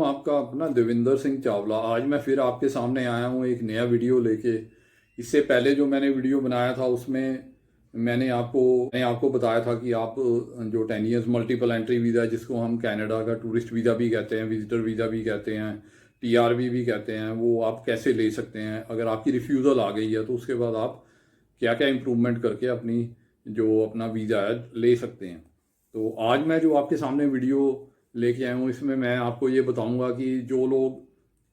आपका अपना देविंदर सिंह चावला। आज मैं फिर आपके सामने आया हूँ एक नया वीडियो लेके। इससे पहले जो मैंने वीडियो बनाया था उसमें मैंने आपको बताया था कि आप जो 10 ईयर्स मल्टीपल एंट्री वीज़ा, जिसको हम कनाडा का टूरिस्ट वीज़ा भी कहते हैं, विजिटर वीज़ा भी कहते हैं, टीआरवी भी कहते हैं, वो आप कैसे ले सकते हैं। अगर आपकी रिफ्यूज़ल आ गई है तो उसके बाद आप क्या क्या इम्प्रूवमेंट करके अपना वीज़ा है ले सकते हैं। तो आज मैं जो आपके सामने वीडियो लेके आया हूँ, इसमें मैं आपको ये बताऊंगा कि जो लोग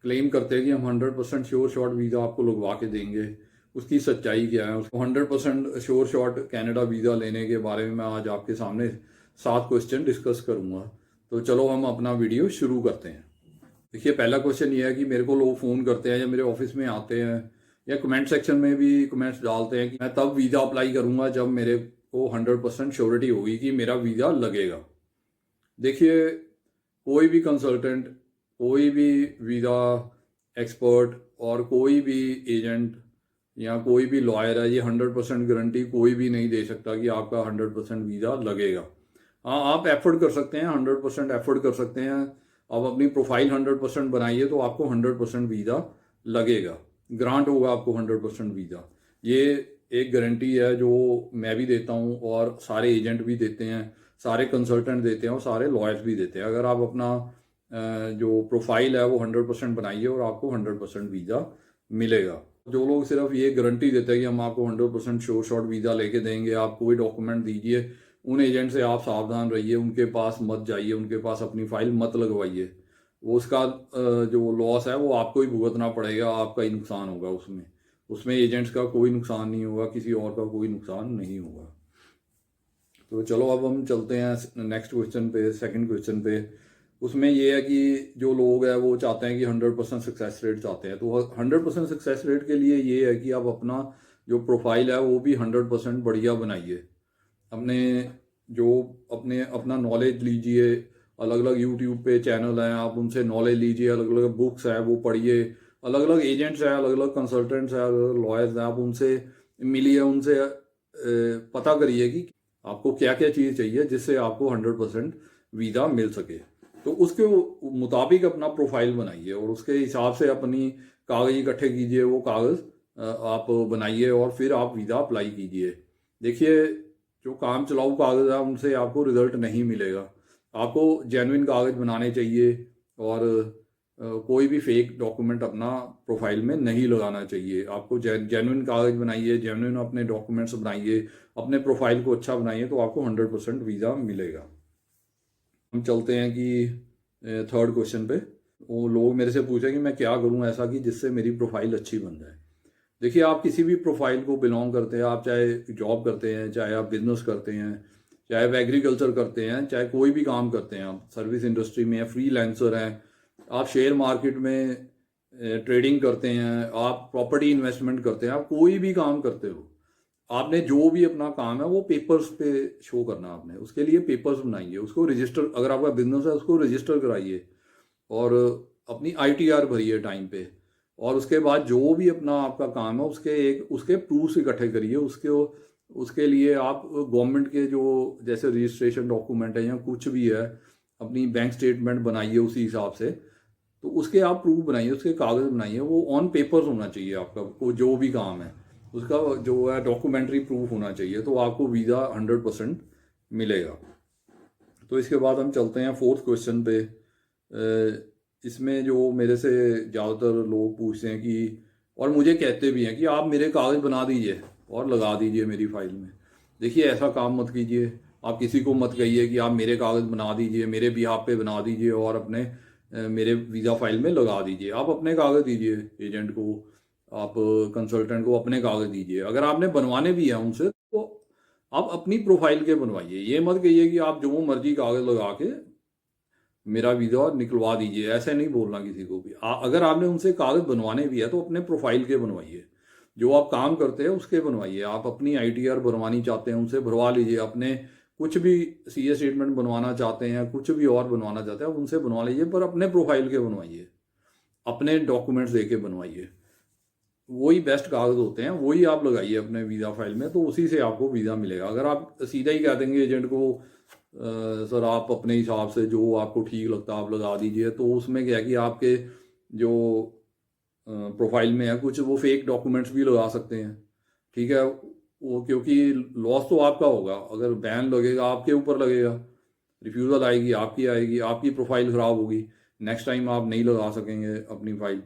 क्लेम करते हैं कि हम 100% श्योर शॉट वीज़ा आपको लगवा के देंगे, उसकी सच्चाई क्या है। उसको 100% श्योर शॉट कनाडा वीज़ा लेने के बारे में मैं आज आपके सामने 7 क्वेश्चन डिस्कस करूंगा। तो चलो हम अपना वीडियो शुरू करते हैं। देखिए, पहला क्वेश्चन ये है कि मेरे को लोग फ़ोन करते हैं या मेरे ऑफिस में आते हैं या कमेंट सेक्शन में भी कमेंट्स डालते हैं कि मैं तब वीज़ा अप्लाई करूंगा जब मेरे को 100% श्योरिटी होगी कि मेरा वीज़ा लगेगा। देखिए, कोई भी कंसल्टेंट, कोई भी वीज़ा एक्सपर्ट और कोई भी एजेंट या कोई भी लॉयर है, ये 100% गारंटी कोई भी नहीं दे सकता कि आपका 100% वीज़ा लगेगा। हाँ, आप एफर्ट कर सकते हैं, 100% एफर्ट कर सकते हैं। आप अपनी प्रोफाइल 100% बनाइए तो आपको 100% वीज़ा लगेगा, ग्रांट होगा आपको 100% वीज़ा। ये एक गारंटी है जो मैं भी देता हूँ और सारे एजेंट भी देते हैं, सारे कंसल्टेंट देते हैं और सारे लॉयर्स भी देते हैं। अगर आप अपना जो प्रोफाइल है वो 100% बनाइए और आपको 100% वीज़ा मिलेगा। जो लोग सिर्फ ये गारंटी देते हैं कि हम आपको 100% श्योर शॉट वीज़ा लेके देंगे, आप कोई डॉक्यूमेंट दीजिए, उन एजेंट से आप सावधान रहिए, उनके पास मत जाइए, उनके पास अपनी फाइल मत लगवाइए। वो उसका जो लॉस है वो आपको ही भुगतना पड़ेगा, आपका ही नुकसान होगा उसमें। उसमें एजेंट्स का कोई नुकसान नहीं होगा, किसी और का कोई नुकसान नहीं होगा। तो चलो अब हम चलते हैं नेक्स्ट क्वेश्चन पे, सेकंड क्वेश्चन पे। उसमें ये है कि जो लोग हैं वो चाहते हैं कि 100% सक्सेस रेट चाहते हैं। तो 100% सक्सेस रेट के लिए ये है कि आप अपना जो प्रोफाइल है वो भी 100% बढ़िया बनाइए। अपने जो अपना नॉलेज लीजिए, अलग अलग यूट्यूब पे चैनल हैं, आप उनसे नॉलेज लीजिए, अलग अलग बुक्स है वो पढ़िए, अलग अलग एजेंट्स हैं, अलग अलग कंसल्टेंट्स हैं, अलग अलग लॉयर्स हैं, आप उनसे मिलिए, उनसे पता करिए कि आपको क्या क्या चीज़ चाहिए जिससे आपको 100% वीज़ा मिल सके। तो उसके मुताबिक अपना प्रोफाइल बनाइए और उसके हिसाब से अपनी कागज़ इकट्ठे कीजिए, वो कागज़ आप बनाइए और फिर आप वीज़ा अप्लाई कीजिए। देखिए, जो काम चलाऊ कागज़ है उनसे आपको रिजल्ट नहीं मिलेगा। आपको जेन्युइन कागज़ बनाने चाहिए और कोई भी फेक डॉक्यूमेंट अपना प्रोफाइल में नहीं लगाना चाहिए। आपको जेन्युइन कागज़ बनाइए, जेन्युइन अपने डॉक्यूमेंट्स बनाइए, अपने प्रोफाइल को अच्छा बनाइए तो आपको 100% वीज़ा मिलेगा। हम चलते हैं कि थर्ड क्वेश्चन पे। वो लोग मेरे से पूछे कि मैं क्या करूं ऐसा कि जिससे मेरी प्रोफाइल अच्छी बन जाए। देखिए, आप किसी भी प्रोफाइल को बिलोंग करते हैं, आप चाहे जॉब करते हैं, चाहे आप बिजनेस करते हैं, चाहे आप एग्रीकल्चर करते हैं, चाहे कोई भी काम करते हैं, आप सर्विस इंडस्ट्री में हैं, फ्रीलांसर हैं, आप शेयर मार्केट में ट्रेडिंग करते हैं, आप प्रॉपर्टी इन्वेस्टमेंट करते हैं, आप कोई भी काम करते हो, आपने जो भी अपना काम है वो पेपर्स पे शो करना। आपने उसके लिए पेपर्स बनाइए, उसको रजिस्टर, अगर आपका बिजनेस है उसको रजिस्टर कराइए और अपनी आईटीआर भरिए टाइम पे। और उसके बाद जो भी अपना आपका काम है उसके प्रूफ्स इकट्ठे करिए। उसके लिए आप गवर्नमेंट के जो जैसे रजिस्ट्रेशन डॉक्यूमेंट है या कुछ भी है, अपनी बैंक स्टेटमेंट बनाइए उसी हिसाब से। तो उसके आप प्रूफ बनाइए, उसके कागज़ बनाइए, वो ऑन पेपर्स होना चाहिए आपका, वो जो भी काम है उसका जो है डॉक्यूमेंट्री प्रूफ होना चाहिए, तो आपको वीज़ा 100% मिलेगा। तो इसके बाद हम चलते हैं फोर्थ क्वेश्चन पे। इसमें जो मेरे से ज़्यादातर लोग पूछते हैं कि, और मुझे कहते भी हैं कि आप मेरे कागज़ बना दीजिए और लगा दीजिए मेरी फाइल में। देखिए, ऐसा काम मत कीजिए। आप किसी को मत कहिए कि आप मेरे कागज़ बना दीजिए, मेरे बिहाफ पे बना दीजिए और अपने मेरे वीज़ा फाइल में लगा दीजिए। आप अपने कागज़ दीजिए एजेंट को, आप कंसल्टेंट को अपने कागज़ दीजिए। अगर आपने बनवाने भी हैं उनसे तो आप अपनी प्रोफाइल के बनवाइए। ये मत कहिए कि आप जो मर्जी कागज़ लगा के मेरा वीज़ा निकलवा दीजिए, ऐसे नहीं बोलना किसी को भी। अगर आपने उनसे कागज़ बनवाने भी है तो अपने प्रोफाइल के बनवाइए, जो आप काम करते हैं उसके बनवाइए। आप अपनी आईटीआर बनवानी चाहते हैं उनसे भरवा लीजिए, अपने कुछ भी सीए स्टेटमेंट बनवाना चाहते हैं, कुछ भी और बनवाना चाहते हैं उनसे बनवा लीजिए, पर अपने प्रोफाइल के बनवाइए, अपने डॉक्यूमेंट्स दे के बनवाइए। वही बेस्ट कागज़ होते हैं, वही आप लगाइए अपने वीज़ा फाइल में, तो उसी से आपको वीज़ा मिलेगा। अगर आप सीधा ही कह देंगे एजेंट को सर आप अपने हिसाब से जो आपको ठीक लगता है आप लगा दीजिए। तो उसमें क्या है कि आपके जो प्रोफाइल में है कुछ वो फेक डॉक्यूमेंट्स भी लगा सकते हैं, ठीक है। वो क्योंकि लॉस तो आपका होगा, अगर बैन लगेगा आपके ऊपर लगेगा, रिफ्यूज़ल आएगी आपकी आएगी, आपकी प्रोफाइल ख़राब होगी, नेक्स्ट टाइम आप नहीं लगा सकेंगे अपनी फाइल।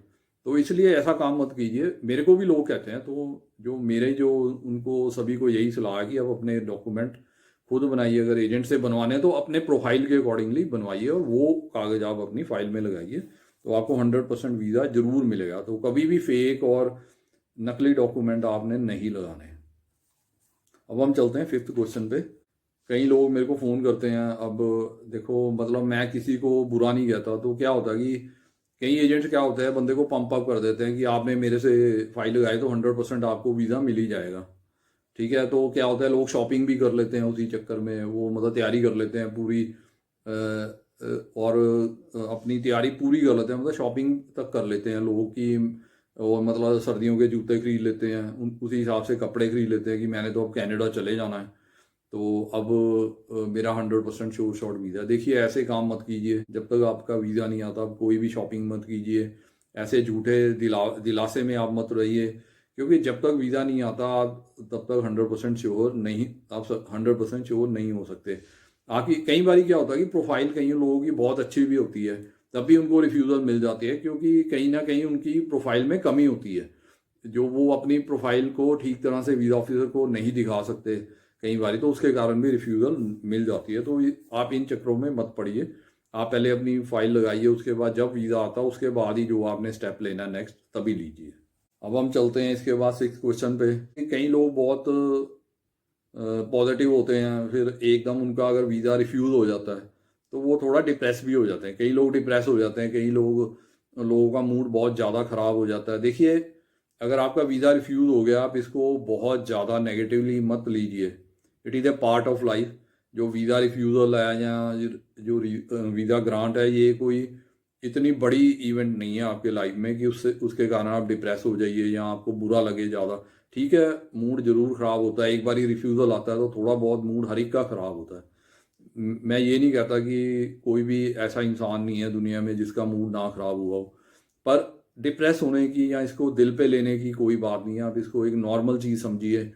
तो इसलिए ऐसा काम मत कीजिए। मेरे को भी लोग कहते हैं, तो जो मेरे जो उनको सभी को यही सलाह है कि आप अपने डॉक्यूमेंट खुद बनाइए। अगर एजेंट से बनवाने हैं तो अपने प्रोफाइल के अकॉर्डिंगली बनवाइए और वो कागज़ आप अपनी फाइल में लगाइए, तो आपको 100% वीज़ा ज़रूर मिलेगा। तो कभी भी फेक और नकली डॉक्यूमेंट आपने नहीं लगाने हैं। अब हम चलते हैं 5th क्वेश्चन पे। कई लोग मेरे को फ़ोन करते हैं। अब देखो, मतलब मैं किसी को बुरा नहीं कहता, तो क्या होता है कि कई एजेंट्स क्या होता है बंदे को पंप अप कर देते हैं कि आपने मेरे से फाइल लगाई तो 100% आपको वीज़ा मिल ही जाएगा, ठीक है। तो क्या होता है लोग शॉपिंग भी कर लेते हैं उसी चक्कर में, वो मतलब तैयारी कर लेते हैं पूरी और अपनी तैयारी पूरी कर लेते हैं, मतलब शॉपिंग तक कर लेते हैं लोग कि, और मतलब सर्दियों के जूते खरीद लेते हैं, उसी हिसाब से कपड़े खरीद लेते हैं कि मैंने तो अब कनाडा चले जाना है, तो अब मेरा 100% श्योर शॉट वीज़ा। देखिए ऐसे काम मत कीजिए, जब तक आपका वीज़ा नहीं आता आप कोई भी शॉपिंग मत कीजिए। ऐसे झूठे दिलासे में आप मत रहिए, क्योंकि जब तक वीज़ा नहीं आता आप तब तक 100% श्योर नहीं, आप 100% श्योर नहीं हो सकते। आपकी कई बार क्या होता है कि प्रोफाइल कई लोगों की बहुत अच्छी भी होती है, तब भी उनको रिफ्यूज़ल मिल जाती है, क्योंकि कहीं ना कहीं उनकी प्रोफाइल में कमी होती है, जो वो अपनी प्रोफाइल को ठीक तरह से वीज़ा ऑफिसर को नहीं दिखा सकते कई बार, तो उसके कारण भी रिफ्यूज़ल मिल जाती है। तो आप इन चक्करों में मत पड़िए। आप पहले अपनी फाइल लगाइए, उसके बाद जब वीज़ा आता है उसके बाद ही जो आपने स्टेप लेना है नेक्स्ट तभी लीजिए। अब हम चलते हैं इसके बाद 6th क्वेश्चन पे। कई लोग बहुत पॉजिटिव होते हैं, फिर एकदम उनका अगर वीज़ा रिफ्यूज़ हो जाता है तो वो थोड़ा डिप्रेस भी हो जाते हैं। कई लोग डिप्रेस हो जाते हैं, कई लोगों का मूड बहुत ज़्यादा ख़राब हो जाता है। देखिए अगर आपका वीज़ा रिफ्यूज़ हो गया, आप इसको बहुत ज़्यादा नेगेटिवली मत लीजिए। It is a part of life. जो वीज़ा रिफ्यूज़ल है या जो वीज़ा ग्रांट है, ये कोई इतनी बड़ी इवेंट नहीं है आपके लाइफ में कि उससे उसके कारण आप डिप्रेस हो जाइए या आपको बुरा लगे ज़्यादा। ठीक है, मूड ज़रूर ख़राब होता है, एक बार ही रिफ्यूज़ल आता है तो थोड़ा बहुत मूड हर एक का ख़राब होता है। मैं ये नहीं कहता कि कोई भी ऐसा इंसान नहीं है दुनिया में जिसका मूड ना ख़राब हुआ हो, पर डिप्रेस होने की या इसको दिल पे लेने की कोई बात नहीं है। आप इसको एक नॉर्मल चीज़ समझिए,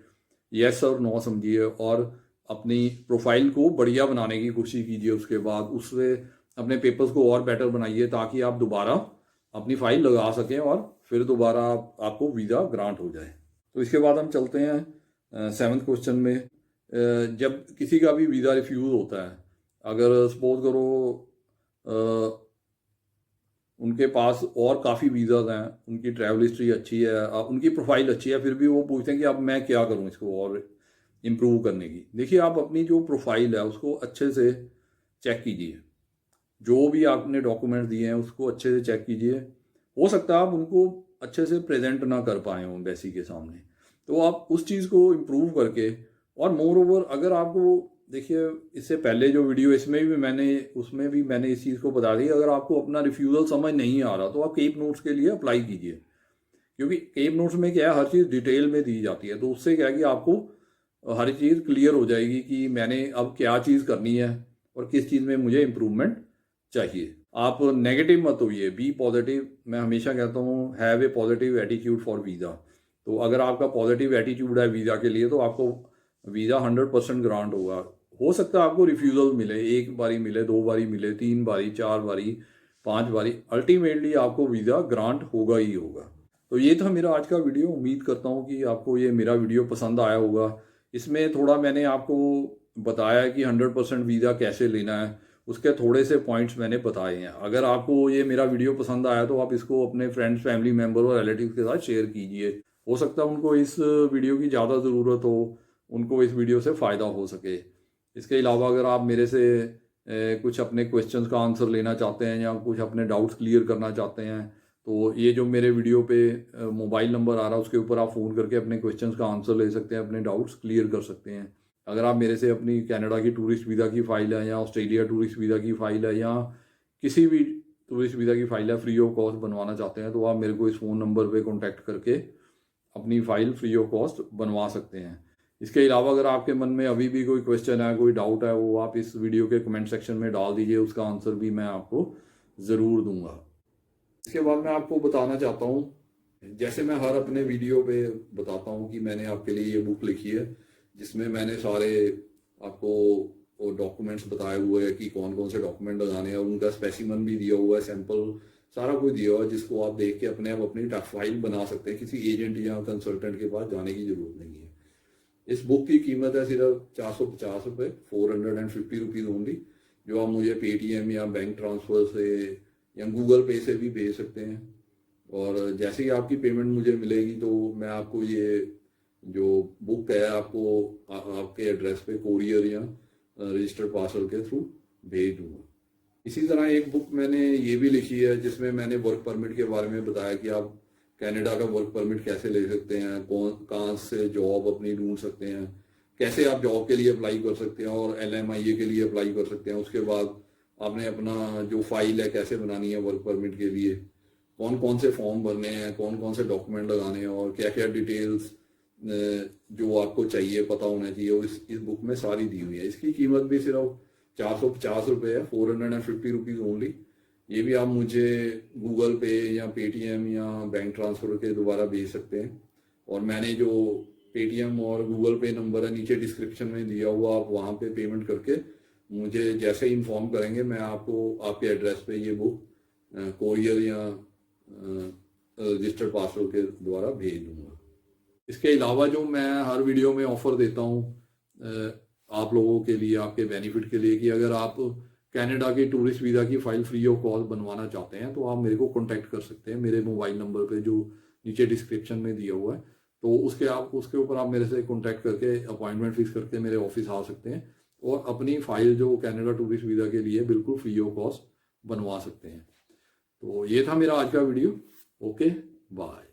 येस और नो समझिए, और अपनी प्रोफाइल को बढ़िया बनाने की कोशिश कीजिए। उसके बाद उससे अपने पेपर्स को और बेटर बनाइए ताकि आप दोबारा अपनी फाइल लगा सकें और फिर दोबारा आपको वीज़ा ग्रांट हो जाए। तो इसके बाद हम चलते हैं 7th क्वेश्चन में। जब किसी का भी वीज़ा रिफ्यूज़ होता है, अगर सपोज करो उनके पास और काफ़ी वीज़ाज हैं, उनकी ट्रैवल हिस्ट्री अच्छी है, उनकी प्रोफाइल अच्छी है, फिर भी वो पूछते हैं कि अब मैं क्या करूं इसको और इम्प्रूव करने की। देखिए आप अपनी जो प्रोफाइल है उसको अच्छे से चेक कीजिए, जो भी आपने डॉक्यूमेंट दिए हैं उसको अच्छे से चेक कीजिए। हो सकता है आप उनको अच्छे से प्रेजेंट ना कर पाए हों एम्बेसी के सामने, तो आप उस चीज़ को इम्प्रूव करके, और मोर ओवर अगर आपको, देखिए इससे पहले जो वीडियो इसमें भी मैंने उसमें भी मैंने इस चीज़ को बता दी, अगर आपको अपना रिफ्यूज़ल समझ नहीं आ रहा तो आप केप नोट्स के लिए अप्लाई कीजिए, क्योंकि केप नोट्स में क्या है हर चीज़ डिटेल में दी जाती है। तो उससे क्या है कि आपको हर चीज़ क्लियर हो जाएगी कि मैंने अब क्या चीज़ करनी है और किस चीज़ में मुझे इम्प्रूवमेंट चाहिए। आप नेगेटिव मत होइए, बी पॉजिटिव। मैं हमेशा कहता हूँ have a positive attitude for visa. तो अगर आपका पॉजिटिव एटीट्यूड है वीज़ा के लिए तो आपको वीज़ा 100% ग्रांट होगा। हो सकता है आपको रिफ्यूज़ल मिले, एक बारी मिले, दो बारी मिले, तीन बारी, चार बारी, पांच बारी, अल्टीमेटली आपको वीज़ा ग्रांट होगा ही होगा। तो ये था मेरा आज का वीडियो। उम्मीद करता हूँ कि आपको ये मेरा वीडियो पसंद आया होगा। इसमें थोड़ा मैंने आपको बताया कि 100% वीज़ा कैसे लेना है, उसके थोड़े से पॉइंट्स मैंने बताए हैं। अगर आपको ये मेरा वीडियो पसंद आया तो आप इसको अपने फ्रेंड्स, फैमिली मेम्बर और रिलेटिव के साथ शेयर कीजिए। हो सकता है उनको इस वीडियो की ज़्यादा ज़रूरत हो, उनको इस वीडियो से फ़ायदा हो सके। इसके अलावा अगर आप मेरे से कुछ अपने क्वेश्चंस का आंसर लेना चाहते हैं या कुछ अपने डाउट्स क्लियर करना चाहते हैं, तो ये जो मेरे वीडियो पे मोबाइल नंबर आ रहा है उसके ऊपर आप फ़ोन करके अपने क्वेश्चंस का आंसर ले सकते हैं, अपने डाउट्स क्लियर कर सकते हैं। अगर आप मेरे से अपनी कनाडा की टूरिस्ट वीज़ा की फ़ाइल है या ऑस्ट्रेलिया टूरिस्ट वीज़ा की फ़ाइल है या किसी भी टूरिस्ट वीज़ा की फ़ाइल है फ्री ऑफ कॉस्ट बनवाना चाहते हैं, तो आप मेरे को इस फ़ोन नंबर पर कॉन्टैक्ट करके अपनी फ़ाइल फ्री ऑफ कॉस्ट बनवा सकते हैं। इसके अलावा अगर आपके मन में अभी भी कोई क्वेश्चन है, कोई डाउट है, वो आप इस वीडियो के कमेंट सेक्शन में डाल दीजिए, उसका आंसर भी मैं आपको ज़रूर दूंगा। इसके बाद मैं आपको बताना चाहता हूँ, जैसे मैं हर अपने वीडियो पे बताता हूँ कि मैंने आपके लिए ये बुक लिखी है, जिसमें मैंने सारे आपको डॉक्यूमेंट्स बताए हुए हैं कि कौन कौन से डॉक्यूमेंट लगाने हैं, उनका स्पेसिमन भी दिया हुआ है, सैंपल सारा कुछ दिया हुआ है, जिसको आप देख के अपने आप अपनी फाइल बना सकते हैं। किसी एजेंट या कंसल्टेंट के पास जाने की जरूरत नहीं है। इस बुक की कीमत है सिर्फ 450 रुपये, 450 रुपीज़ ओनली, जो आप मुझे पेटीएम या बैंक ट्रांसफ़र से या गूगल पे से भी भेज सकते हैं। और जैसे ही आपकी पेमेंट मुझे मिलेगी तो मैं आपको ये जो बुक है आपको आपके एड्रेस पे कोरियर या रजिस्टर्ड पार्सल के थ्रू भेज दूंगा। इसी तरह एक बुक मैंने ये भी लिखी है, जिसमें मैंने वर्क परमिट के बारे में बताया कि आप कनाडा का वर्क परमिट कैसे ले सकते हैं, कहाँ से जॉब अपनी ढूंढ सकते हैं, कैसे आप जॉब के लिए अप्लाई कर सकते हैं और LMIA के लिए अप्लाई कर सकते हैं। उसके बाद आपने अपना जो फाइल है कैसे बनानी है वर्क परमिट के लिए, कौन कौन से फॉर्म भरने हैं, कौन कौन से डॉक्यूमेंट लगाने हैं और क्या क्या डिटेल्स जो आपको चाहिए पता होना चाहिए, वो इस बुक में सारी दी हुई है। इसकी कीमत भी सिर्फ 450 रुपये है, 450 रुपीज़ ओनली। ये भी आप मुझे गूगल पे या पेटीएम या बैंक ट्रांसफ़र के द्वारा भेज सकते हैं। और मैंने जो पेटीएम और गूगल पे नंबर है नीचे डिस्क्रिप्शन में दिया हुआ, आप वहाँ पे पेमेंट करके मुझे जैसे ही इन्फॉर्म करेंगे मैं आपको आपके एड्रेस पे ये बुक कोरियर या रजिस्टर्ड पार्सल के द्वारा भेज दूंगा। इसके अलावा जो मैं हर वीडियो में ऑफर देता हूँ आप लोगों के लिए, आपके बेनिफिट के लिए, कि अगर आप कनाडा की टूरिस्ट वीज़ा की फ़ाइल फ्री ऑफ कॉस्ट बनवाना चाहते हैं तो आप मेरे को कॉन्टैक्ट कर सकते हैं मेरे मोबाइल नंबर पे जो नीचे डिस्क्रिप्शन में दिया हुआ है। तो उसके ऊपर आप मेरे से कॉन्टैक्ट करके अपॉइंटमेंट फिक्स करके मेरे ऑफिस आ सकते हैं और अपनी फ़ाइल जो कनाडा टूरिस्ट वीज़ा के लिए बिल्कुल फ्री ऑफ कॉस्ट बनवा सकते हैं। तो ये था मेरा आज का वीडियो। Okay, bye.